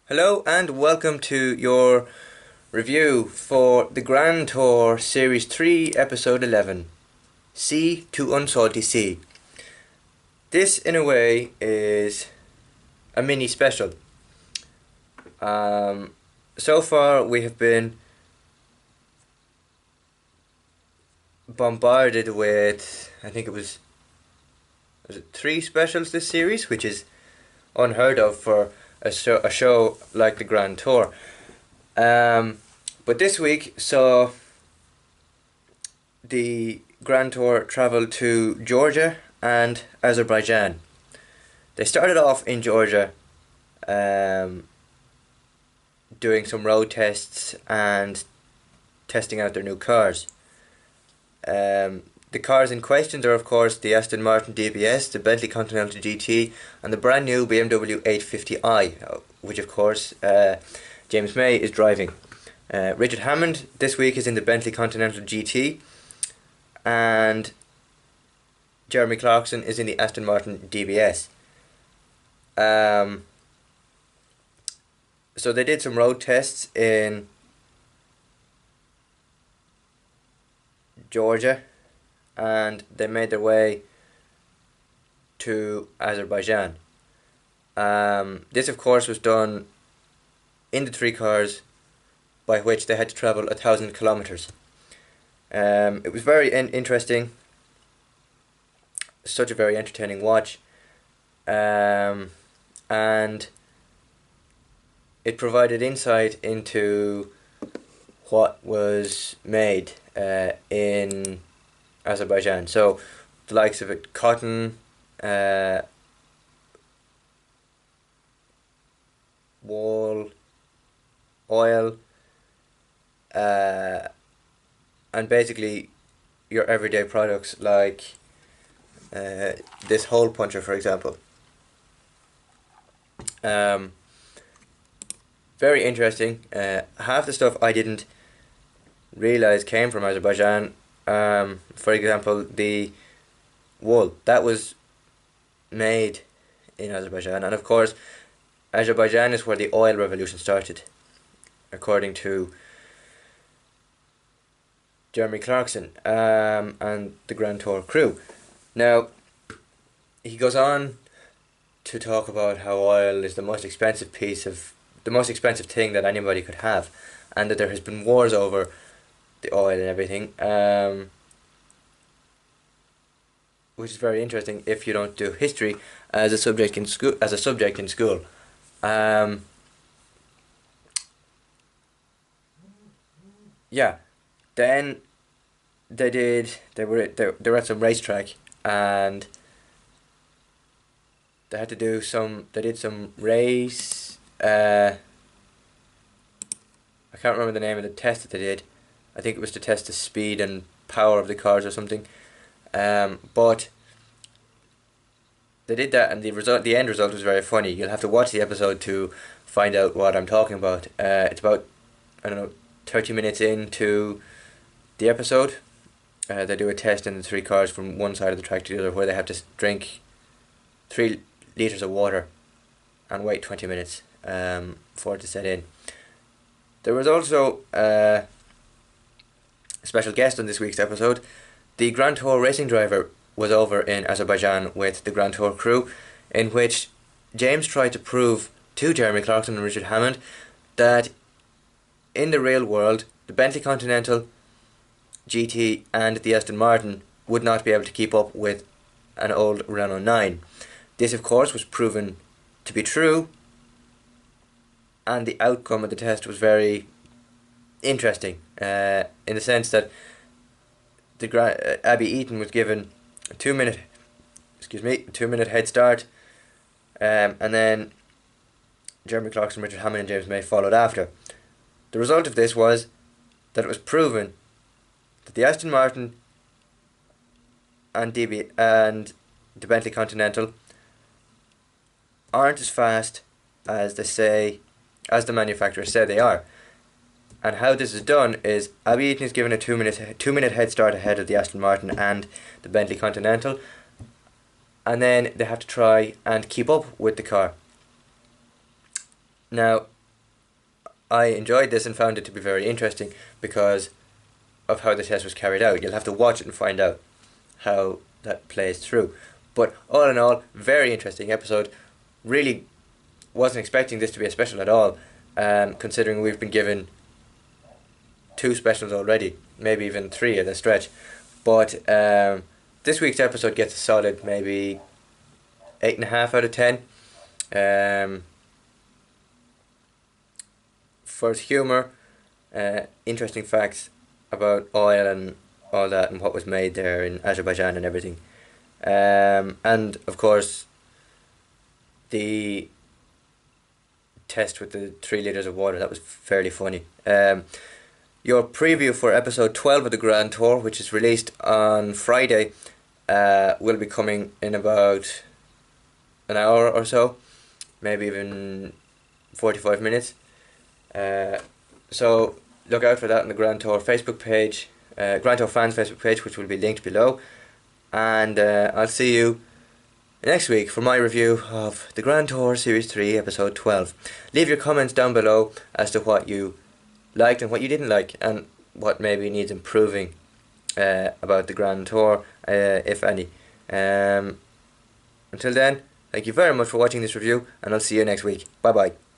Hello and welcome to your review for the Grand Tour Series 3 Episode 11, Sea to UnSalty Sea. This in a way is a mini special. So far we have been bombarded with, I think was it 3 specials this series, which is unheard of for a show like the Grand Tour. But this week saw the Grand Tour travel to Georgia and Azerbaijan. They started off in Georgia, doing some road tests and testing out their new cars. The cars in question are of course the Aston Martin DBS, the Bentley Continental GT and the brand new BMW M850i, which of course James May is driving. Richard Hammond this week is in the Bentley Continental GT and Jeremy Clarkson is in the Aston Martin DBS. So they did some road tests in Georgia and they made their way to Azerbaijan. This of course was done in the 3 cars, by which they had to travel 1,000 kilometers. It was very interesting, such a very entertaining watch, and it provided insight into what was made in Azerbaijan. So the likes of it, cotton, wool, oil, and basically your everyday products like this hole puncher, for example. Very interesting. Half the stuff I didn't realize came from Azerbaijan. For example, the wool that was made in Azerbaijan, and of course Azerbaijan is where the oil revolution started, according to Jeremy Clarkson and the Grand Tour crew. Now he goes on to talk about how oil is the most expensive thing that anybody could have, and that there has been wars over the oil and everything, which is very interesting if you don't do history as a subject in school. Yeah, then they were at some racetrack and they did some race. I can't remember the name of the test that they did. I think it was to test the speed and power of the cars or something. But they did that, and the end result was very funny. You'll have to watch the episode to find out what I'm talking about. It's about, 30 minutes into the episode. They do a test in the 3 cars from one side of the track to the other, where they have to drink 3 litres of water and wait 20 minutes for it to set in. There was also a special guest on this week's episode. The Grand Tour racing driver was over in Azerbaijan with the Grand Tour crew, in which James tried to prove to Jeremy Clarkson and Richard Hammond that in the real world the Bentley Continental GT and the Aston Martin would not be able to keep up with an old Renault 9. This of course was proven to be true, and the outcome of the test was very interesting, in the sense that Abby Eaton was given a 2 minute head start, and then Jeremy Clarkson, Richard Hammond and James May followed after. The result of this was that it was proven that the Aston Martin and the Bentley Continental aren't as fast as the manufacturers say they are. And how this is done is Abby Eaton is given a 2 minute head start ahead of the Aston Martin and the Bentley Continental, and then they have to try and keep up with the car. Now, I enjoyed this and found it to be very interesting because of how the test was carried out. You'll have to watch it and find out how that plays through. But all in all, very interesting episode. Really wasn't expecting this to be a special at all, considering we've been given 2 specials already, maybe even 3 at a stretch. But this week's episode gets a solid maybe 8.5 out of 10. For its humour, interesting facts about oil and all that and what was made there in Azerbaijan and everything. And of course the test with the 3 litres of water, that was fairly funny. Your preview for episode 12 of the Grand Tour, which is released on Friday, will be coming in about an hour or so, maybe even 45 minutes. So look out for that on the Grand Tour Facebook page, Grand Tour fans Facebook page, which will be linked below. And I'll see you next week for my review of the Grand Tour Series 3 episode 12. Leave your comments down below as to what you liked and what you didn't like, and what maybe needs improving about the Grand Tour, if any. Until then, thank you very much for watching this review, and I'll see you next week. Bye bye.